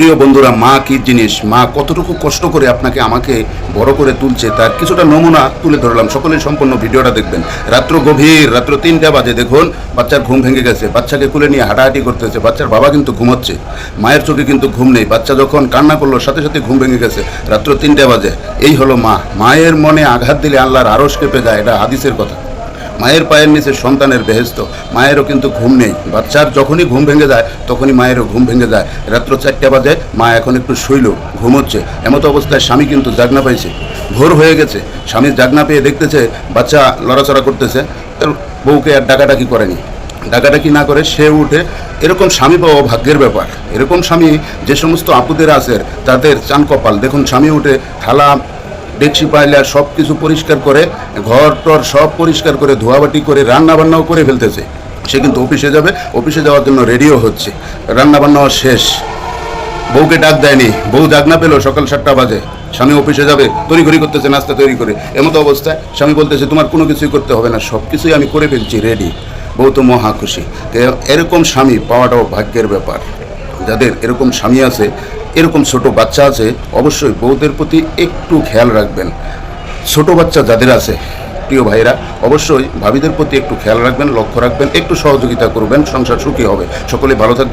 প্রিয় বন্ধুরা, মা কি জিনিস, মা কতটুকু কষ্ট করে আপনাকে আমাকে বড় করে তুলছে তার কিছুটা নমুনা তুলে ধরলাম। সকলেই সম্পূর্ণ ভিডিওটা দেখবেন। রাত্র গভীর, রাত্র 3টা বাজে। দেখুন বাচ্চার ঘুম ভেঙে গেছে, বাচ্চাকে কুলে নিয়ে হাঁটাহাঁটি করতেছে। বাচ্চার বাবা কিন্তু ঘুমাচ্ছে, মায়ের চোখে কিন্তু ঘুম নেই। বাচ্চা যখন কান্না করলো সাথে সাথে ঘুম ভেঙে গেছে। রাত্র 3টা বাজে। এই হলো মা। মায়ের মনে আঘাত দিলে আল্লাহর আরশ কেঁপে যায়, এটা হাদিসের কথা। মায়ের পায়ের নিচে সন্তানের বেহেশত। মায়েরও কিন্তু ঘুম নেই। বাচ্চার যখনই ঘুম ভেঙে যায় তখনই মায়েরও ঘুম ভেঙে যায়। রাত্র 4টা বাজে, মা এখন একটু শুইল, ঘুমোচ্ছে। এমতো অবস্থায় স্বামী কিন্তু জাগনা পাইছে, ভোর হয়ে গেছে। স্বামীর জাগনা পেয়ে দেখতেছে বাচ্চা লড়াচড়া করতেছে। তার বউকে আর ডাকাডাকি করেনি, ডাকাডাকি না করে সে উঠে। এরকম স্বামী পাওয়া ভাগ্যের ব্যাপার। এরকম স্বামী যে সমস্ত আপুদের আছে তাদের চান কপাল। দেখুন স্বামী উঠে থালা ডেকচি পাইলে সব কিছু পরিষ্কার করে, ঘর টর সব পরিষ্কার করে, ধোয়াবাটি করে, রান্না বান্নাও করে ফেলতেছে। সে কিন্তু অফিসে যাবে, অফিসে যাওয়ার জন্য রেডিও হচ্ছে। রান্না বান্নাও শেষ, বউকে ডাক দেয়নি। বউ জাগনা পেলো সকাল 7টা বাজে। স্বামী অফিসে যাবে, তড়িঘড়ি করতেছে নাস্তা তৈরি করে। এমতো অবস্থায় স্বামী বলতেছে তোমার কোনো কিছুই করতে হবে না, সব কিছুই আমি করে ফেলছি, রেডি। বউ তো মহা খুশি। এরকম স্বামী পাওয়াটাও ভাগ্যের ব্যাপার। যাদের এরকম স্বামী আছে, এরকম ছোট বাচ্চা আছে, অবশ্যই বউদের প্রতি একটু খেয়াল রাখবেন। ছোট বাচ্চা যাদের আছে প্রিয় ভাইরা, অবশ্যই ভাবিদের প্রতি একটু খেয়াল রাখবেন, লক্ষ্য রাখবেন, একটু সহযোগিতা করবেন, সংসার সুখী হবে। সকলে ভালো থাকবেন।